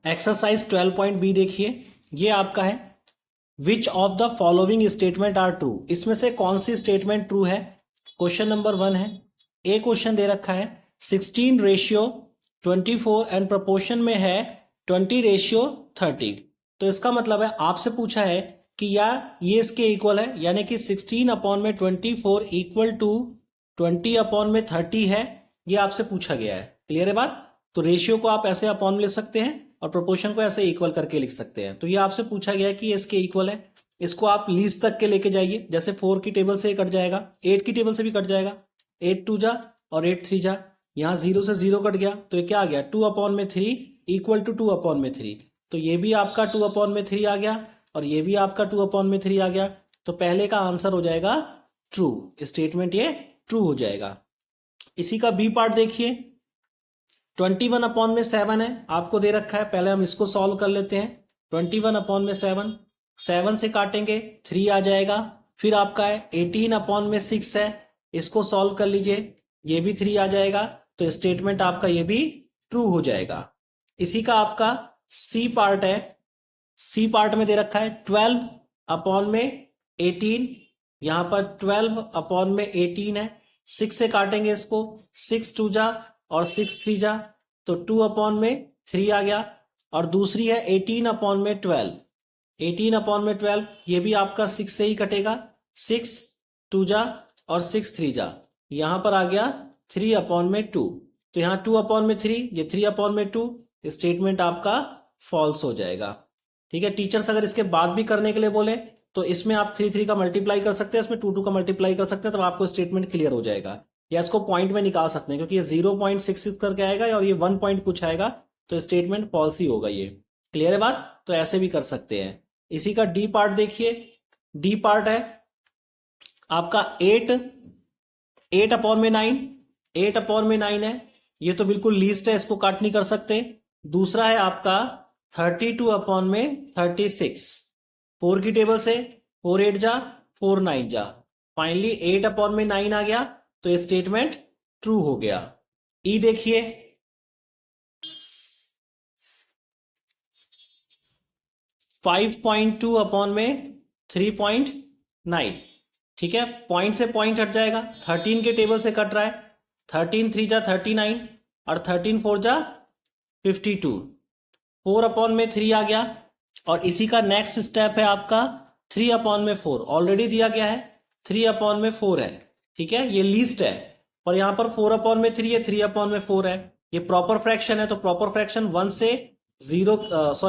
Exercise 12.b देखिए, ये आपका है which of the following statement are true. इसमें से कौन सी स्टेटमेंट ट्रू है। क्वेश्चन नंबर 1 है, ए क्वेश्चन दे रखा है 16:24 एंड प्रपोर्शन में है 20:30। तो इसका मतलब है आपसे पूछा है कि यार ये इसके इक्वल है, यानी कि 16/24 इक्वल टू 20/30 है। ये आपसे पूछा गया है। क्लियर है बात। तो रेशियो को आप ऐसे अपॉन में लिख सकते हैं और प्रोपोर्शन को ऐसे इक्वल करके लिख सकते हैं। तो ये आपसे पूछा गया है कि इसके इक्वल है। इसको आप लीस्ट तक के लेके जाइए। जैसे 4 की टेबल से कट जाएगा, 8 की टेबल से भी कट जाएगा। 8 2 जा और 8 3 जा, यहाँ 0 से 0 कट गया तो ये क्या आ गया 2/3 इक्वल टू 2/3। तो ये भी आपका 2/3 आ गया और ये भी आपका 2/3 आ गया। तो पहले का आंसर हो जाएगा ट्रू, स्टेटमेंट ये ट्रू हो जाएगा। इसी का बी पार्ट देखिए, 21/7 है, आपको दे रखा है। पहले हम इसको सॉल्व कर लेते हैं। 21/7, 7 से काटेंगे 3 आ जाएगा। फिर आपका है 18/6 है, इसको सॉल्व कर लीजिए, ये भी 3 आ जाएगा। तो स्टेटमेंट आपका ये भी ट्रू हो जाएगा। इसी का आपका सी पार्ट है। सी पार्ट में दे रखा है 12/18, यहां पर 12/18 है। 6 से काटेंगे इसको, 6 2 जा और 6 3 जा, तो 2/3 आ गया। और दूसरी है 18/12, 18/12 ये भी आपका 6 से ही कटेगा। 6 2 जा और 6 3 जा, यहां पर आ गया 3/2। तो यहाँ 2/3, ये 3/2, स्टेटमेंट आपका फॉल्स हो जाएगा। ठीक है। टीचर्स अगर इसके बाद भी करने के लिए बोले तो इसमें आप 3 3 का मल्टीप्लाई कर सकते हैं, इसमें 2 2 का मल्टीप्लाई कर सकते हैं, तब आपको स्टेटमेंट क्लियर हो जाएगा। या इसको पॉइंट में निकाल सकते हैं, क्योंकि ये 0.66 करके आएगा और ये 1 पॉइंट कुछ आएगा, तो स्टेटमेंट फॉल्स ही होगा ये। क्लियर है बात। तो ऐसे भी कर सकते हैं। इसी का डी पार्ट देखिए, डी पार्ट है आपका 8/9, 8/9 है, ये तो बिल्कुल लीस्ट है, इसको काट नहीं कर सकते। दूसरा है आपका 32/36, 4 की टेबल से 4 8 जा 4 9 जा, फाइनली 8/9 आ गया। तो ये स्टेटमेंट ट्रू हो गया। ई देखिए, 5.2/3.9, ठीक है। पॉइंट से पॉइंट हट जाएगा, 13 के टेबल से कट रहा है। 13 3 जा 39 और 13 4 जा 52, 4/3 आ गया। और इसी का नेक्स्ट स्टेप है आपका 3/4, ऑलरेडी दिया गया है 3/4 है, ठीक है। ये लीस्ट है और यहां पर 4/3 है, 3/4 है। ये प्रॉपर फ्रैक्शन है, तो प्रॉपर फ्रैक्शन 1 से 0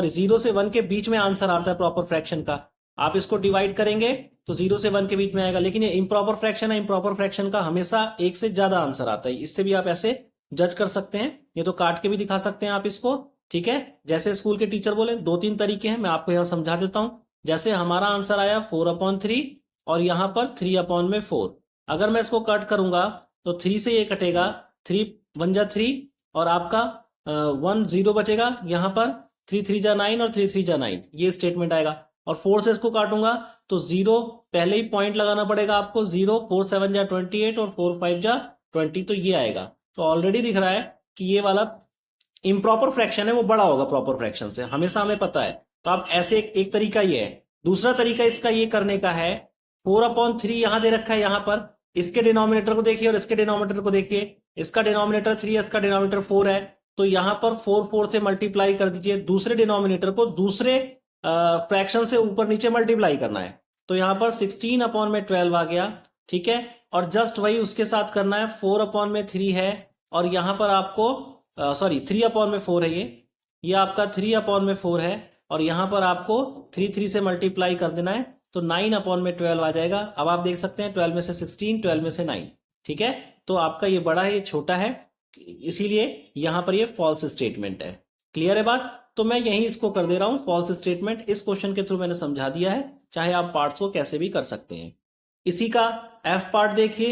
0 से 1 के बीच में आंसर आता है प्रॉपर फ्रैक्शन का। आप इसको डिवाइड करेंगे तो 0 से 1 के बीच में आएगा। लेकिन ये इम्प्रॉपर फ्रैक्शन है, इम्प्रॉपर फ्रैक्शन का हमेशा 1 से ज्यादा आंसर आता है। इससे भी आप ऐसे जज कर सकते हैं। ये तो काट के भी दिखा सकते हैं आप इसको, ठीक है। जैसे स्कूल के टीचर बोले 2-3 तरीके हैं, मैं आपको यहां समझा देता हूं। जैसे हमारा आंसर आया 4/3 और यहां पर 3/4। अगर मैं इसको कट करूंगा तो 3 से ये कटेगा, 3 1 जा 3 और आपका 1 0 बचेगा यहाँ पर, 3 3 जा 9 और 3 3 जा 9, ये स्टेटमेंट आएगा। और 4 से इसको काटूंगा तो 0 पहले ही पॉइंट लगाना पड़ेगा आपको, 0 4 7 जा 28 और 4 5 जा 20, तो ये आएगा। तो ऑलरेडी दिख रहा है कि ये वाला इम्प्रॉपर फ्रैक्शन है, वो बड़ा होगा प्रॉपर फ्रैक्शन से, हमेशा हमें पता है। तो आप ऐसे एक तरीका ये है। दूसरा तरीका इसका ये करने का है, 4/3 यहां दे रखा है, यहां पर इसके डिनोमिनेटर को देखिए और इसके डिनोमिनेटर को देखिए। इसका डिनोमिनेटर 3 है, इसका डिनोमिनेटर 4 है, तो यहां पर 4 4 से मल्टीप्लाई कर दीजिए। दूसरे डिनोमिनेटर को दूसरे फ्रैक्शन से ऊपर नीचे मल्टीप्लाई करना है। तो यहां पर 16/12 आ गया, ठीक है। और जस्ट वही उसके साथ करना है, 4/3 है और यहां पर आपको 3/4 है, ये आपका 3/4 है और यहां पर आपको 3 3 से मल्टीप्लाई कर देना है, तो 9/12 आ जाएगा। अब आप देख सकते हैं 12 में से 16, 12 में से 9, ठीक है। तो आपका ये बड़ा है, ये छोटा है, इसीलिए यहां पर ये फॉल्स स्टेटमेंट है। क्लियर है बात। तो मैं यही इसको कर दे रहा हूं फॉल्स स्टेटमेंट। इस क्वेश्चन के थ्रू मैंने समझा दिया है, चाहे आप पार्ट्स को कैसे भी कर सकते हैं। इसी का एफ पार्ट देखिए,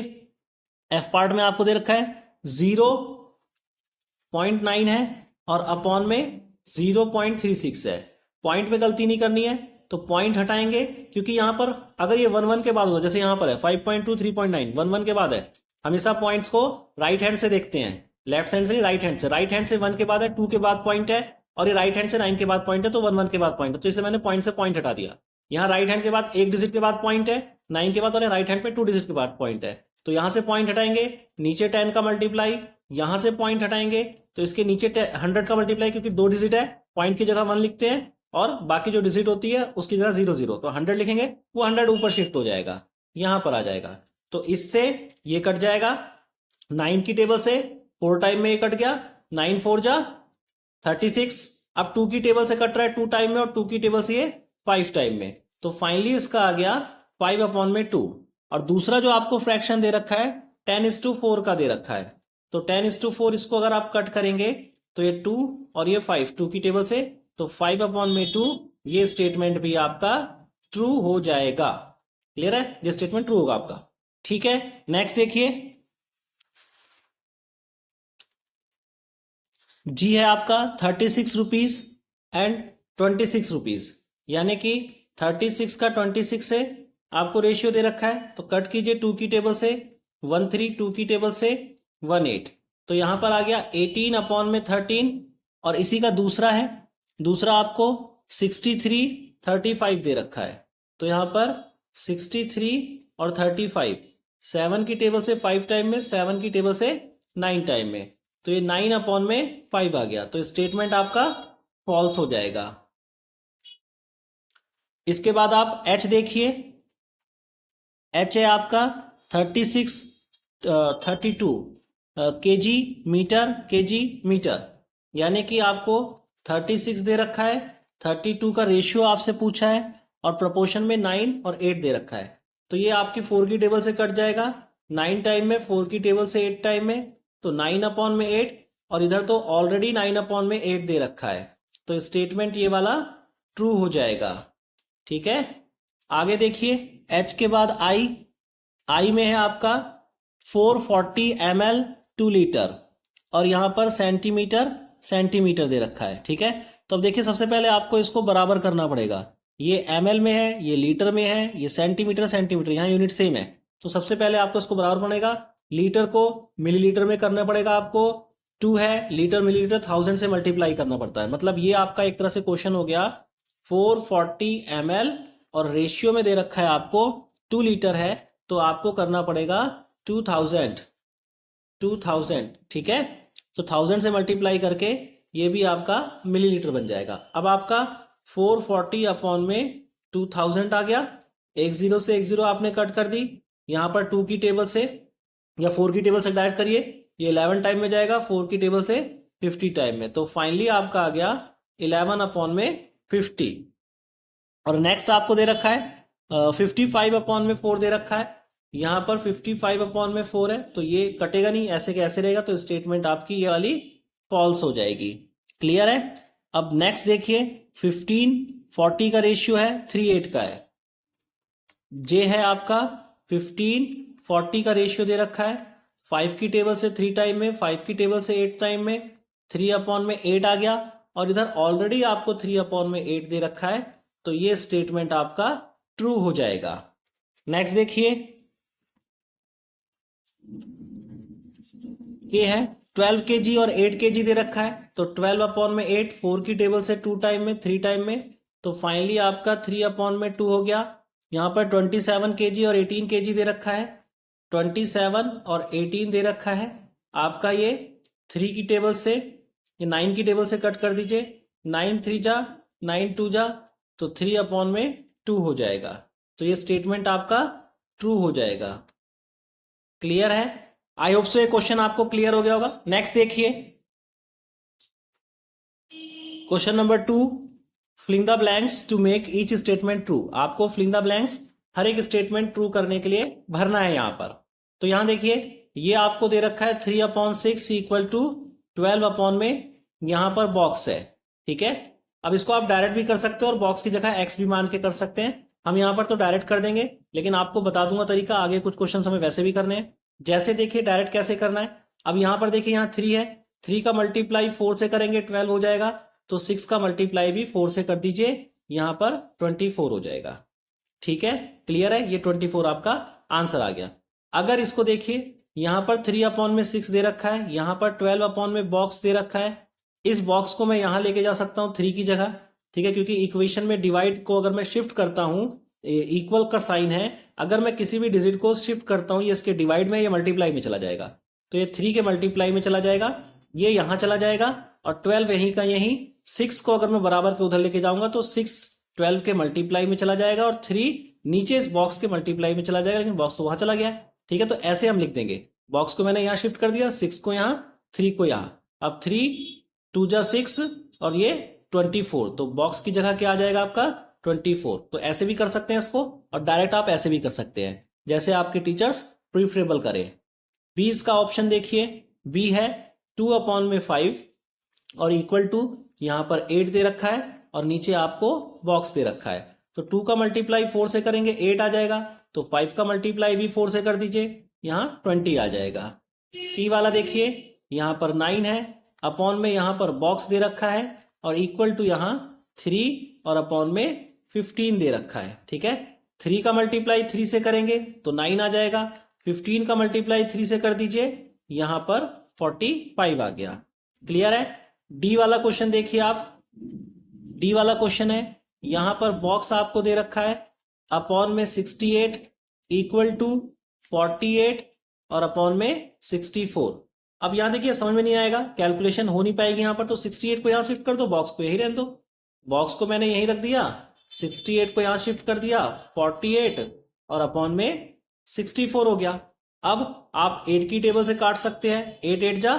एफ पार्ट में आपको दे रखा है 0.9 है और अपॉन में 0.36 है। पॉइंट में गलती नहीं करनी है, तो पॉइंट हटाएंगे, क्योंकि यहां पर अगर ये 1 1 के बाद हो, जैसे यहां पर है 5.2 3.9 1 1 के बाद है, हमेशा पॉइंट्स को राइट हैंड से देखते हैं, लेफ्ट हैंड से राइट हैंड से। राइट हैंड से 1 के बाद है, 2 के बाद पॉइंट है और ये राइट हैंड से 9 के बाद पॉइंट है तो 1 1 के बाद पॉइंट है, तो इसलिए मैंने पॉइंट से पॉइंट हटा दिया। यहाँ राइट हैंड के बाद एक डिजिट के बाद पॉइंट है 9 के बाद, और राइट हैंड पे 2 डिजिट के बाद पॉइंट है, तो यहाँ से पॉइंट हटाएंगे, नीचे 10 का मल्टीप्लाई, यहाँ से पॉइंट हटाएंगे तो इसके नीचे 100 का मल्टीप्लाई, क्योंकि 2 डिजिट है, पॉइंट की जगह 1 लिखते हैं और बाकी जो डिजिट होती है उसकी जगह 0 0, तो 100 लिखेंगे, वो 100 ऊपर शिफ्ट हो जाएगा, यहाँ पर आ जाएगा। तो इससे ये कट जाएगा 9 की टेबल से, 4 टाइम में ये कट गया, 9 4 जा 36। अब 2 की टेबल से कट रहा है 2 टाइम में, और 2 की टेबल से ये 5 टाइम में, तो फाइनली इसका आ गया 5/2। और दूसरा जो आपको फ्रैक्शन दे रखा है 10:4 का दे रखा है, तो 10:4 इसको अगर आप कट करेंगे तो ये 2 और ये 5, 2 की टेबल से, तो 5/2 ये स्टेटमेंट भी आपका ट्रू हो जाएगा। क्लियर है, ये स्टेटमेंट ट्रू होगा आपका। ठीक है, नेक्स्ट देखिए, जी है आपका 36 रुपीज एंड 26 रुपीज, यानी कि 36 का 26 से आपको रेशियो दे रखा है, तो कट कीजिए 2 की टेबल से 13, 2 की टेबल से 18, तो यहां पर आ गया 18/13, और इसी का दूसरा है, दूसरा आपको 63 35 दे रखा है, तो यहां पर 63 और 35, 7 की टेबल से 5 टाइम में, 7 की टेबल से 9 टाइम में, तो ये 9/5 आ गया, तो स्टेटमेंट आपका फॉल्स हो जाएगा। इसके बाद आप एच देखिए, एच है आपका 36 32 केजी मीटर, यानी कि आपको 36 दे रखा है, 32 का रेशियो आपसे पूछा है, और प्रोपोर्शन में 9 और 8 दे रखा है, तो ये आपकी 4 की टेबल से कट जाएगा, 9 टाइम में, 4 की टेबल से 8 टाइम में, तो 9/8, और इधर तो ऑलरेडी 9/8 दे रखा है, तो स्टेटमेंट ये वाला ट्रू हो जाएगा। ठीक है, आगे देखिए, एच के बाद आई में है आपका 440 ml 2 लीटर, और यहां पर सेंटीमीटर दे रखा है। ठीक है, तो अब देखिए, सबसे पहले आपको इसको बराबर करना पड़ेगा, ये ml में है, ये लीटर में है, ये सेंटीमीटर, यहाँ यूनिट सेम है, तो सबसे पहले आपको इसको बराबर पड़ेगा, लीटर को मिलीलीटर में करना पड़ेगा आपको, 2 है लीटर मिलीलीटर 1000 से मल्टीप्लाई करना पड़ता है, मतलब ये आपका एक तरह से क्वेश्चन हो गया 440 ml, और रेशियो में दे रखा है आपको 2 लीटर है, तो आपको करना पड़ेगा 2000। ठीक है, तो 1000 से मल्टीप्लाई करके ये भी आपका मिलीलीटर बन जाएगा। अब आपका 440/2000 आ गया, एक 0 से एक 0 आपने कट कर दी, यहां पर 2 की टेबल से या 4 की टेबल से डायरेक्ट करिए, ये 11 टाइम में जाएगा, 4 की टेबल से 50 टाइम में, तो फाइनली आपका आ गया 11/50। और नेक्स्ट आपको दे रखा है 55/4 दे रखा है, यहां पर 55/4 है, तो ये कटेगा नहीं, ऐसे के ऐसे रहेगा, तो स्टेटमेंट आपकी ये वाली फॉल्स हो जाएगी। क्लियर है, अब नेक्स्ट देखिए, 15:40 का रेशियो है, 3:8 का है, जे है आपका 15:40 का रेशियो दे रखा है, 5 की टेबल से 3 टाइम में, 5 की टेबल से 8 टाइम में, 3/8 आ गया, और इधर ऑलरेडी आपको 3/8 दे रखा है, तो ये स्टेटमेंट आपका ट्रू हो जाएगा। नेक्स्ट देखिए, ये है 12 kg और 8 kg दे रखा है, तो 12/8, 4 की टेबल से 2 टाइम में, 3 टाइम में, तो फाइनली आपका 3/2 हो गया। यहाँ पर 27 kg और 18 kg दे रखा है, 27 और 18 दे रखा है आपका, ये 3 की टेबल से, ये 9 की टेबल से कट कर दीजिए, 9 3 जा 9 2 जा, तो 3/2 हो जाएगा, तो ये स्टेटमेंट आपका ट्रू हो जाएगा। क्लियर है, आई होप सो ये क्वेश्चन आपको क्लियर हो गया होगा। नेक्स्ट देखिए, question number 2, filling the blanks to make each statement true. आपको फिलिंग द ब्लैंक्स हर एक स्टेटमेंट ट्रू करने के लिए भरना है यहां पर। तो यहां देखिए, ये आपको दे रखा है 3/6 इक्वल टू 12 में, यहां पर बॉक्स है। ठीक है, अब इसको आप डायरेक्ट भी कर सकते हो और बॉक्स की जगह एक्स भी मान के कर सकते हैं। हम यहां पर तो डायरेक्ट कर देंगे, लेकिन आपको बता दूंगा तरीका, आगे कुछ क्वेश्चन हमें वैसे भी करने हैं। जैसे देखिए डायरेक्ट कैसे करना है, अब यहां पर देखिए, यहाँ 3 है, 3 का मल्टीप्लाई 4 से करेंगे 12 हो जाएगा, तो 6 का मल्टीप्लाई भी 4 से कर दीजिए, यहां पर 24 हो जाएगा। ठीक है, क्लियर है, ये 24 आपका आंसर आ गया। अगर इसको देखिए, यहां पर 3/6 दे रखा है, यहां पर 12 में बॉक्स दे रखा है, इस बॉक्स को मैं यहाँ लेके जा सकता हूँ 3 की जगह, ठीक है, क्योंकि इक्वेशन में डिवाइड को अगर मैं शिफ्ट करता हूँ, इक्वल का साइन है, अगर मैं किसी भी डिजिट को शिफ्ट करता हूँ, ये इसके डिवाइड में, ये मल्टीप्लाई में चला जाएगा, तो ये 3 के मल्टीप्लाई में चला जाएगा, ये यहाँ चला जाएगा, और 12 यहीं का यहीं, 6 को अगर मैं बराबर के उधर लेके जाऊंगा तो 6 12 के मल्टीप्लाई में चला जाएगा, और 3 नीचे इस बॉक्स के मल्टीप्लाई में चला जाएगा, लेकिन बॉक्स तो वहां चला गया है, ठीक है। तो ऐसे हम लिख देंगे, बॉक्स को मैंने यहाँ शिफ्ट कर दिया, 6 को यहाँ, 3 को यहाँ, अब 3 2 जा 6 और ये 24, तो बॉक्स की जगह क्या आ जाएगा आपका 24। तो ऐसे भी कर सकते हैं इसको, और डायरेक्ट आप ऐसे भी कर सकते हैं, जैसे आपके टीचर्स प्रीफरेबल करें। बी इसका ऑप्शन देखिए, बी है 2/5 और इक्वल टू यहाँ पर 8 दे रखा है, और नीचे आपको बॉक्स दे रखा है, तो 2 का मल्टीप्लाई 4 से करेंगे 8 आ जाएगा, तो 5 का मल्टीप्लाई भी 4 से कर दीजिए, यहाँ 20 आ जाएगा। सी वाला देखिए, यहाँ पर 9 है, अपॉन में यहाँ पर बॉक्स दे रखा है, और इक्वल टू यहाँ 3 और अपॉन में 15 दे रखा है, ठीक है। 3 का मल्टीप्लाई 3 से करेंगे तो 9 आ जाएगा, 15 का मल्टीप्लाई 3 से कर दीजिए, यहाँ पर 45 आ गया। क्लियर है। डी वाला क्वेश्चन देखिए आप, डी वाला क्वेश्चन है, यहां पर बॉक्स आपको दे रखा है, अपॉन में 68 इक्वल टू 48 और अपॉन में 64। अब यहां देखिए समझ में नहीं आएगा, कैलकुलेशन हो नहीं पाएगी यहां पर, तो 68 को यहां शिफ्ट कर दो, बॉक्स को यही रहने दो, बॉक्स को मैंने यही रख दिया, 68 को यहां शिफ्ट कर दिया, 48 और अपॉन में 64 हो गया। अब आप 8 की टेबल से काट सकते हैं, 8 8 जा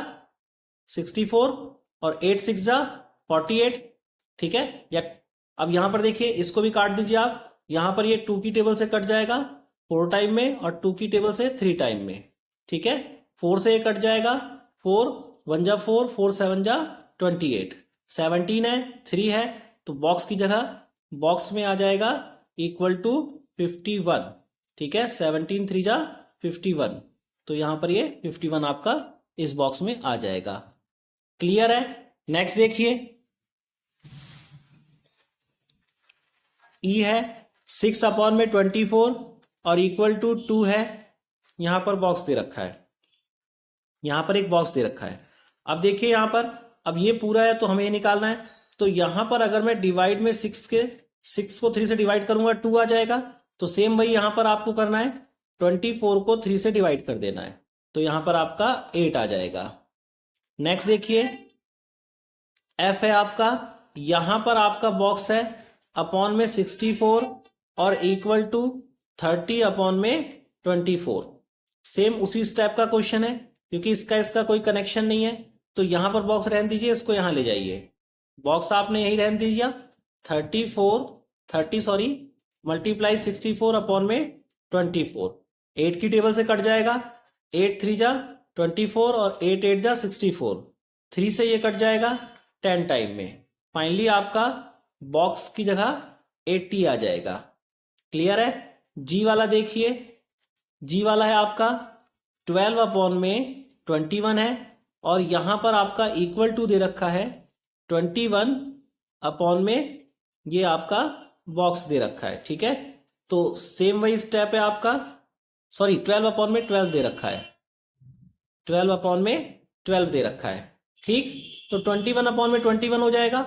64 और 8 6 जा 48, ठीक है। या अब यहां पर देखिए इसको भी काट दीजिए आप, यहां पर ये 2 की टेबल से कट जाएगा 4 टाइम में, और 2 की टेबल से 3 टाइम में, ठीक है। 4 से ये कट जाएगा, 4 1 जा 4, 4 7 जा 28, 17 है, 3 है, तो बॉक्स की जगह बॉक्स में आ जाएगा इक्वल टू 51, ठीक है। 17 3 जा 51, तो यहां पर ये 51 आपका इस बॉक्स में आ जाएगा। क्लियर है। नेक्स्ट देखिए, ई है 6/24 और इक्वल टू 2 है, यहां पर बॉक्स दे रखा है, यहां पर एक बॉक्स दे रखा है। अब देखिए यहां पर, अब ये पूरा है तो हमें ये निकालना है, तो यहां पर अगर मैं डिवाइड में 6 को 3 से डिवाइड करूंगा 2 आ जाएगा, तो सेम वही यहां पर आपको करना है, 24 को 3 से डिवाइड कर देना है, तो यहां पर आपका 8 आ जाएगा। नेक्स्ट देखिए, एफ है आपका, यहां पर आपका बॉक्स है, अपॉन में 64 और इक्वल टू 30 अपॉन में 24। सेम उसी स्टेप का क्वेश्चन है, क्योंकि इसका कोई कनेक्शन नहीं है, तो यहां पर बॉक्स रहने दीजिए, इसको यहां ले जाइए, बॉक्स आपने यही रहने दीजिए, 30 मल्टीप्लाई 64 अपॉन में 24, 8 की टेबल से कट जाएगा, 8 3 जा 24 और 8 8 जा 64, 3 से ये कट जाएगा 10 टाइम में, फाइनली आपका बॉक्स की जगह 80 आ जाएगा। क्लियर है। जी वाला देखिए, जी वाला है आपका 12 अपॉन में 21 है, और यहां पर आपका इक्वल टू दे रखा है 21 अपॉन में ये आपका बॉक्स दे रखा है, ठीक है। तो सेम वही स्टेप है आपका, सॉरी 12 अपॉन में 12 दे रखा है, 12 अपॉन में 12 दे रखा है, ठीक। तो 21 अपॉन में 21 हो जाएगा।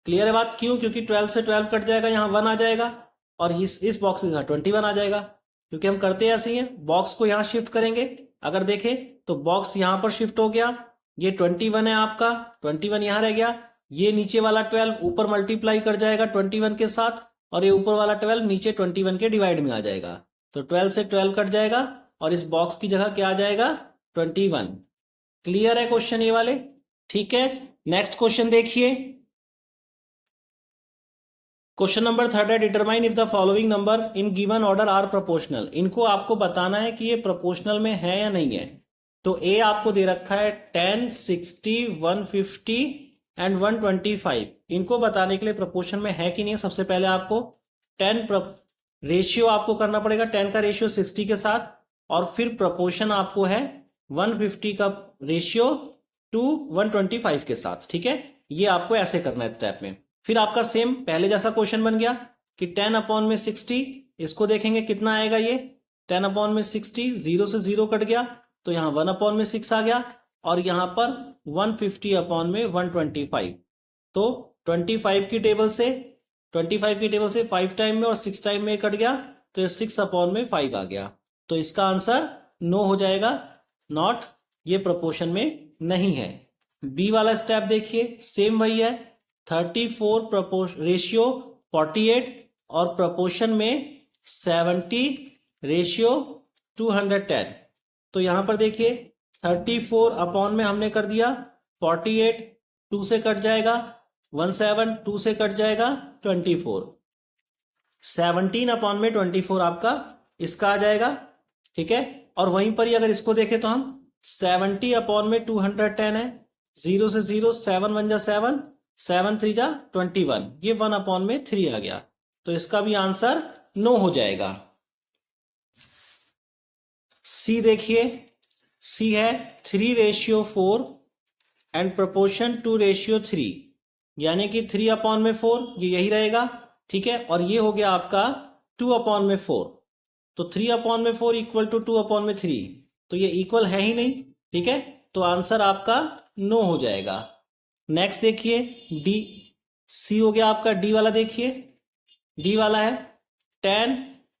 क्लियर है बात, क्यों, क्योंकि 12 से 12 कट जाएगा, यहाँ 1 आ जाएगा, और इस बॉक्स के साथ 21 आ जाएगा, क्योंकि हम करते ऐसे ही हैं, बॉक्स को यहाँ शिफ्ट करेंगे, अगर देखें तो बॉक्स यहाँ पर शिफ्ट हो गया, ये 21 है आपका, 21 यहाँ रह गया, ये नीचे वाला 12 ऊपर मल्टीप्लाई कर जाएगा 21 के साथ, और ये ऊपर वाला 12 नीचे 21 के डिवाइड में आ जाएगा, तो 12 से 12 कट जाएगा, और इस बॉक्स की जगह क्या आ जाएगा 21। क्लियर है क्वेश्चन ये वाले, ठीक है। नेक्स्ट क्वेश्चन देखिए, क्वेश्चन नंबर 3 है, determine if the following number in given order are proportional. इनको आपको बताना है कि ये प्रोपोर्शनल में है या नहीं है। तो ए आपको दे रखा है 10 60 150 एंड 125, इनको बताने के लिए प्रोपोर्शन में है कि नहीं है, सबसे पहले आपको 10 रेशियो आपको करना पड़ेगा, 10 का रेशियो 60 के साथ, और फिर प्रोपोर्शन आपको है 150 का रेशियो टू 125 के साथ, ठीक है। ये आपको ऐसे करना है स्टेप में। फिर आपका सेम पहले जैसा क्वेश्चन बन गया कि 10 अपॉन में 60, इसको देखेंगे कितना आएगा, ये 10 अपॉन में 60, 0 से 0 कट गया, तो यहाँ 1 अपॉन में 6 आ गया, और यहाँ पर 150 अपॉन में 125। तो 25 की टेबल से 5 टाइम में और 6 टाइम में कट गया, तो ये 6 अपॉन में 5 आ गया। तो इसका आंसर नो हो जाएगा, नॉट, ये प्रोपोर्शन में नहीं है। बी वाला स्टेप देखिए, सेम वही है, 34 रेशियो 48 और प्रोपोर्शन में 70 रेशियो 210। तो यहां पर देखिए 34 अपॉन में हमने कर दिया 48, 2 से कट जाएगा 17, 2 से कट जाएगा 24, 17 अपॉन में 24 आपका इसका आ जाएगा, ठीक है। और वहीं पर ही अगर इसको देखें तो हम 70 अपॉन में 210 है, 0 से 0, 7 1 जा 7, 7 3 जा 21, ये 1 अपॉन में 3 आ गया। तो इसका भी आंसर नो हो जाएगा। सी देखिए, सी है 3 रेशियो 4 एंड प्रोपोर्शन 2 रेशियो 3, यानी कि 3 अपॉन में 4, ये यही रहेगा, ठीक है। और ये हो गया आपका 2 अपॉन में 4, तो 3 अपॉन में 4 इक्वल टू 2 अपॉन में 3, तो ये इक्वल है ही नहीं, ठीक है। तो आंसर आपका नो हो जाएगा। नेक्स्ट देखिए डी, सी हो गया आपका। डी वाला देखिए, डी वाला है 10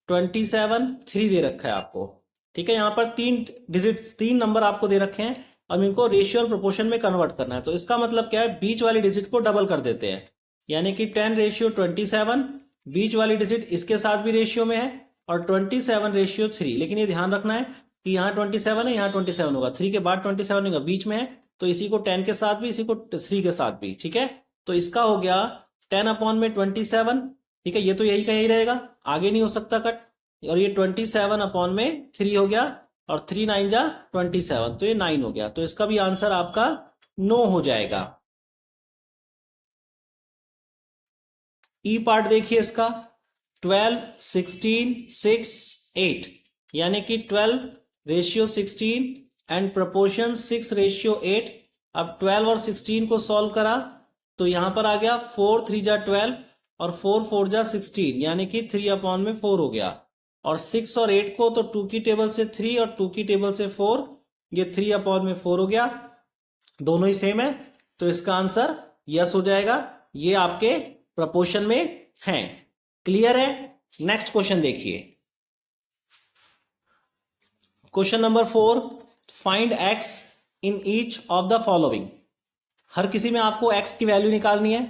27 3 दे रखा है आपको, ठीक है। यहाँ पर 3 नंबर आपको दे रखे हैं, अब इनको रेशियो और प्रोपोर्शन में कन्वर्ट करना है। तो इसका मतलब क्या है, बीच वाली डिजिट को डबल कर देते हैं, यानी कि 10 रेशियो 27, बीच वाली डिजिट इसके साथ भी रेशियो में है, और 27 रेशियो 3। लेकिन ये ध्यान रखना है कि यहाँ 27 है, यहाँ 27 होगा, 3 के बाद 27 होगा, बीच में है, तो इसी को 10 के साथ भी, इसी को 3 के साथ भी, ठीक है। तो इसका हो गया 10 अपॉन में 27, ठीक है, ये तो यही का यही रहेगा, आगे नहीं हो सकता कट। और ये 27 अपॉन में 3 हो गया, और 3 9 जा 27, तो ये 9 हो गया। तो इसका भी आंसर आपका नो हो जाएगा। ई पार्ट देखिए इसका, 12 16 6 8, यानी कि 12 रेशियो 16 एंड प्रोपोर्शन 6 रेशियो 8। अब 12 और 16 को सॉल्व करा तो यहां पर आ गया 4 3 जा 12 और 4 4 जा 16, यानी कि 3 अपॉन में 4 हो गया। और 6 और 8 को तो 2 की टेबल से 3 और 2 की टेबल से 4, ये 3 अपॉन में 4 हो गया, दोनों ही सेम है, तो इसका आंसर यस हो जाएगा, ये आपके प्रोपोर्शन में हैं। क्लियर है। नेक्स्ट क्वेश्चन देखिए, question number 4, find x in each of the following. हर किसी में आपको x की वैल्यू निकालनी है,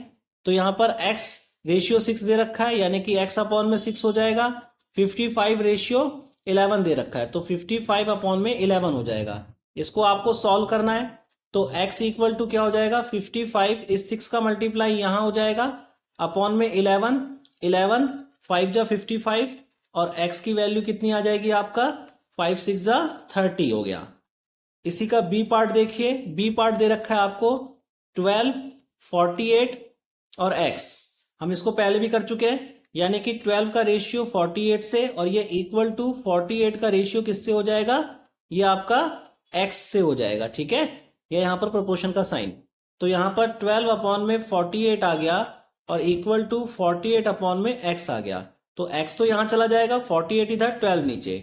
तो यहां पर x रेशियो 6 दे रखा है, यानी कि x अपॉन में 6 हो जाएगा। 55 रेशियो 11 दे रखा है, तो 55 अपॉन में 11 हो जाएगा। इसको आपको सॉल्व करना है, तो x इक्वल टू क्या हो जाएगा, 55 इस 6 का मल्टीप्लाई यहां हो जाएगा, अपॉन में 11 11 5 जा 55, और x की वैल्यू कितनी आ जाएगी आपका 5 6 जा 30 हो गया। इसी का बी पार्ट देखिए, बी पार्ट दे रखा है आपको 12 48 और x, हम इसको पहले भी कर चुके हैं, यानी कि 12 का रेशियो 48 से, और ये इक्वल टू 48 का रेशियो किससे हो जाएगा, ये आपका x से हो जाएगा, ठीक है। ये यहां पर प्रोपोर्शन का साइन, तो यहां पर 12 अपॉन में 48 आ गया, और इक्वल टू 48 अपॉन में x आ गया, तो x तो यहां चला जाएगा, 48 इधर 12 नीचे,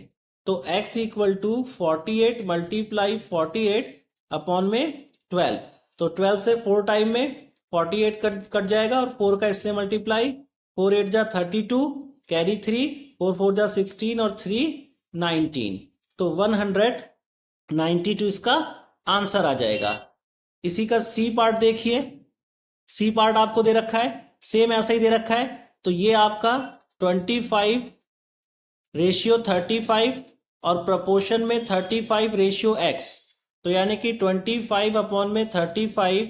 तो x equal to 48 multiply 48 upon में 12, तो 12 से 4 टाइम में 48 कट जाएगा, और 4 का इससे मल्टीप्लाई, 4 8 जा 32, कैरी 3, 4 4 जा 16 और 3 19, तो 192 इसका आंसर आ जाएगा। इसी का सी पार्ट देखिए, सी पार्ट आपको दे रखा है, सेम ऐसा ही दे रखा है, तो ये आपका 25 रेशियो 35 और प्रोपोर्शन में 35 रेशियो x, तो यानी कि 25 अपॉन में 35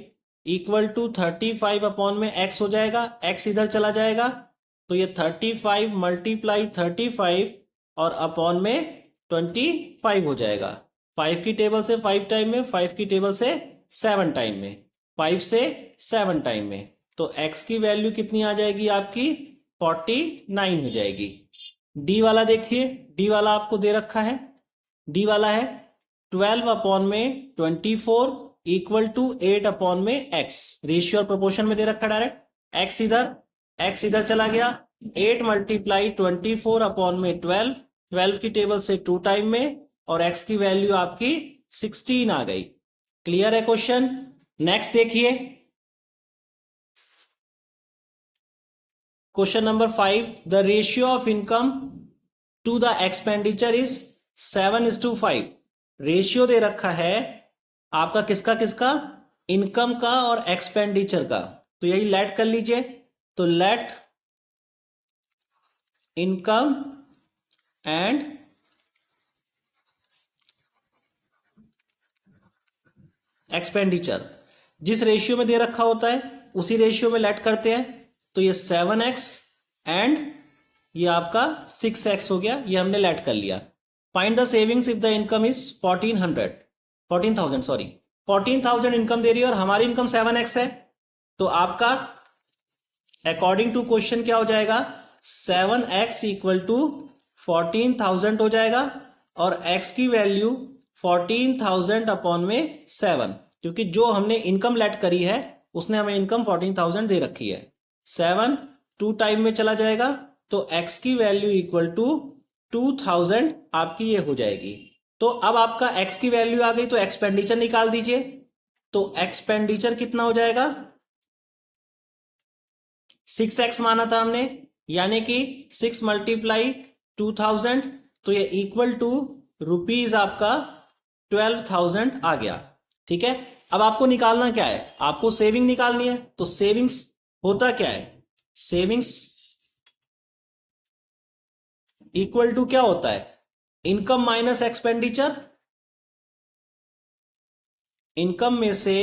इक्वल टू 35 अपॉन में x हो जाएगा, x इधर चला जाएगा, तो ये 35 मल्टीप्लाई 35 और अपॉन में 25 हो जाएगा। 5 की टेबल से 5 टाइम में, 5 की टेबल से 7 टाइम में, 5 से 7 टाइम में, तो x की वैल्यू कितनी आ जाएगी आपकी 49 हो जाएगी। डी वाला देखिए, डी वाला आपको दे रखा है, डी वाला है 12 अपॉन में 24 इक्वल टू 8 अपॉन में x, रेशियो और प्रोपोर्शन में दे रखा डायरेक्ट, x इधर चला गया, 8 मल्टीप्लाई 24 अपॉन में 12, 12 की टेबल से 2 टाइम में, और x की वैल्यू आपकी 16 आ गई। क्लियर है क्वेश्चन। नेक्स्ट देखिए question number 5, the ratio of income to the expenditure is 7:5। Ratio दे रखा है आपका किसका किसका, इनकम का और एक्सपेंडिचर का। तो यही लेट कर लीजिए, तो लेट इनकम एंड एक्सपेंडिचर जिस रेशियो में दे रखा होता है उसी रेशियो में लेट करते हैं। तो ये 7x एंड ये आपका 6x हो गया, ये हमने लेट कर लिया। Find the savings if the income is 14,000 income दे रही है और हमारी इनकम 7x है। तो आपका अकॉर्डिंग टू क्वेश्चन क्या हो जाएगा, 7x इक्वल टू 14,000 हो जाएगा और x की वैल्यू 14,000 अपॉन में 7, क्योंकि जो हमने इनकम लेट करी है उसने हमें इनकम 14,000 दे रखी है। 7 2 टाइम में चला जाएगा तो x की वैल्यू इक्वल टू 2,000 आपकी ये हो जाएगी। तो अब आपका x की वैल्यू आ गई तो एक्सपेंडिचर निकाल दीजिए। तो एक्सपेंडिचर कितना हो जाएगा, 6x माना था हमने, यानी कि 6 मल्टीप्लाई 2,000, तो ये इक्वल टू रुपीज आपका 12,000 आ गया। ठीक है, अब आपको निकालना क्या है, आपको सेविंग निकालनी है। तो सेविंग्स होता क्या है, सेविंग्स इक्वल टू क्या होता है, इनकम माइनस एक्सपेंडिचर। इनकम में से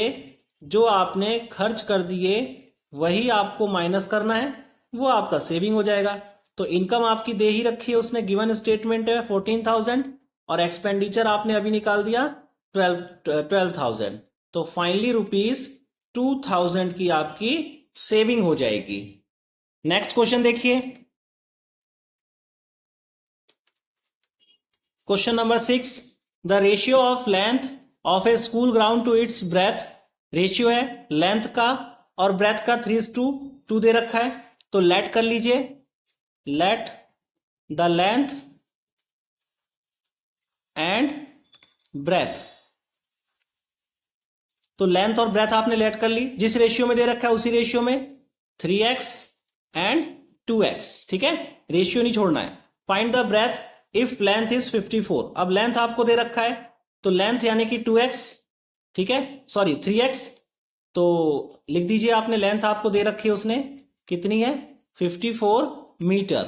जो आपने खर्च कर दिए वही आपको माइनस करना है, वो आपका सेविंग हो जाएगा। तो इनकम आपकी दे ही रखी है, उसने गिवन स्टेटमेंट है 14,000 और एक्सपेंडिचर आपने अभी निकाल दिया 12,000। तो फाइनली रुपीज 2,000 की आपकी सेविंग हो जाएगी। नेक्स्ट क्वेश्चन देखिए, question number 6, the ratio of length of a school ground to its breadth. Ratio है लेंथ का और ब्रेथ का 3:2 दे रखा है। तो लेट कर लीजिए, let the length and breadth. तो लेंथ और ब्रेथ आपने लेट कर ली, जिस रेशियो में दे रखा है उसी रेशियो में 3x एंड 2x। ठीक है, रेशियो नहीं छोड़ना है। Find the breadth if length is 54। अब लेंथ आपको दे रखा है तो लेंथ यानी कि 2x, ठीक है, सॉरी 3x। तो लिख दीजिए आपने, लेंथ आपको दे रखी है उसने कितनी है 54 मीटर।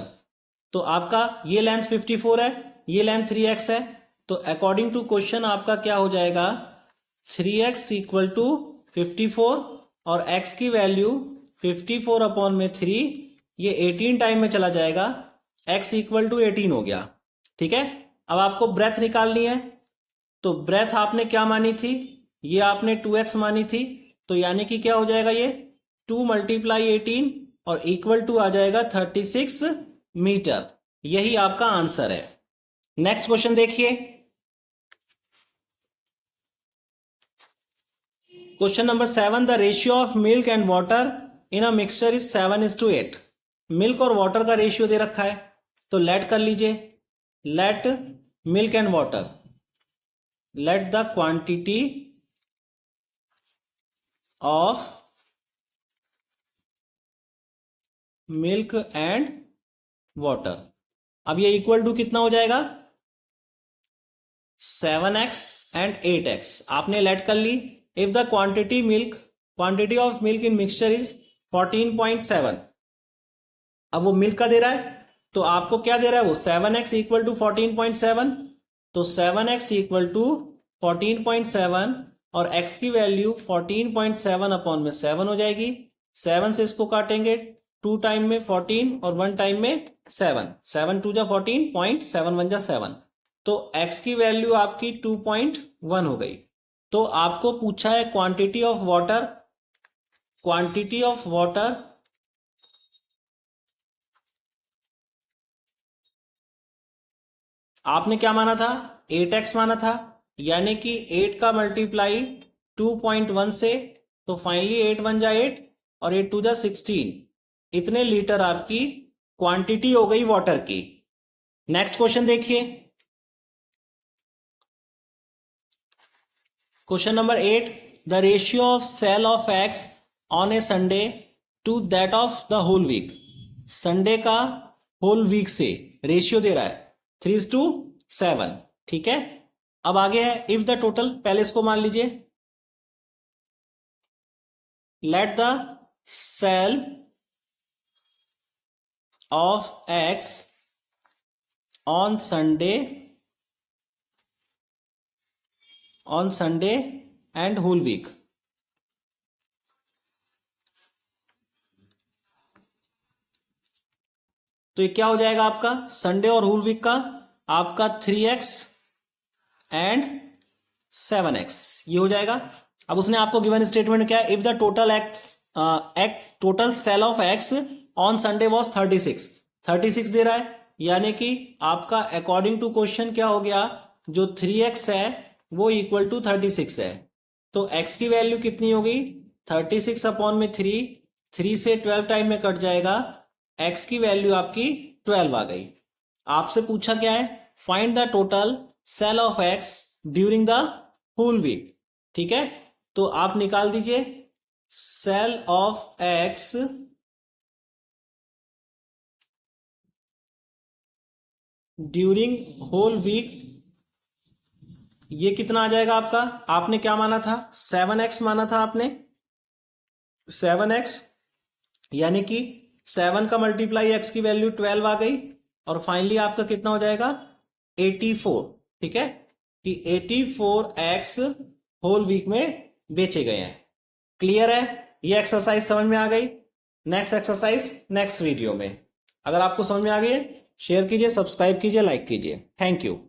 तो आपका ये लेंथ 54 है, ये लेंथ 3x है। तो अकॉर्डिंग टू क्वेश्चन आपका क्या हो जाएगा, 3x इक्वल टू 54 और x की वैल्यू 54 अपॉन में 3, ये 18 टाइम में चला जाएगा, x इक्वल टू 18 हो गया। ठीक है, अब आपको ब्रेथ निकालनी है। तो ब्रेथ आपने क्या मानी थी, ये आपने 2x मानी थी। तो यानी कि क्या हो जाएगा, ये 2 मल्टीप्लाई 18 और इक्वल टू आ जाएगा 36 मीटर। यही आपका आंसर है। नेक्स्ट क्वेश्चन देखिए, question number 7, the ratio of milk and water in a mixture is 7:8। Milk और वाटर का रेशियो दे रखा है, तो लेट कर लीजिए, let milk and water, let the quantity of milk and water. अब ये इक्वल टू कितना हो जाएगा, 7x एंड 8x आपने लेट कर ली। If the quantity of milk in mixture is 14.7। अब वो मिल्क का दे रहा है तो आपको क्या दे रहा है, वो 7x इक्वल टू 14.7। तो 7x इक्वल टू 14.7 और x की वैल्यू 14.7 अपॉन में 7 हो जाएगी। 7 से इसको काटेंगे, 2 टाइम में 14 और 1 टाइम में 7, 7 2 जा 14, 0.7 1 जा 7। तो x की वैल्यू आपकी 2.1 हो गई। तो आपको पूछा है quantity of water, quantity of water आपने क्या माना था, 8x माना था, यानी कि 8 का मल्टीप्लाई 2.1 से, तो फाइनली 8 1 जा 8 और 8 2 जा 16। इतने लीटर आपकी क्वांटिटी हो गई वाटर की। नेक्स्ट क्वेश्चन देखिए, question number 8, the ratio of sale of x on a Sunday to that of the whole week. Sunday का होल वीक से रेशियो दे रहा है 3:7। ठीक है, अब आगे है इफ द टोटल, पहले इसको मान लीजिए, let the sale of x on Sunday and whole week. तो ये क्या हो जाएगा आपका संडे और होल वीक का, आपका 3x एंड 7x, ये हो जाएगा। अब उसने आपको गिवन स्टेटमेंट क्या है, if the total sale of x on Sunday was 36 दे रहा है, यानी कि आपका अकॉर्डिंग टू क्वेश्चन क्या हो गया, जो 3x है वो इक्वल टू 36 है। तो x की वैल्यू कितनी होगी 36 अपॉन में 3 से 12 टाइम में कट जाएगा, x की वैल्यू आपकी 12 आ गई। आपसे पूछा क्या है, find the total sale of x during the whole week. ठीक है, तो आप निकाल दीजिए sale of x during whole week, ये कितना आ जाएगा आपका, आपने क्या माना था 7x माना था आपने, 7x, यानी कि 7 का मल्टीप्लाई x की वैल्यू 12 आ गई, और फाइनली आपका कितना हो जाएगा 84। ठीक है, कि 84x होल वीक में बेचे गए हैं। क्लियर है, ये एक्सरसाइज समझ में आ गई। नेक्स्ट एक्सरसाइज नेक्स्ट वीडियो में। अगर आपको समझ में आ गई है शेयर कीजिए, सब्सक्राइब कीजिए, लाइक कीजिए। Thank you.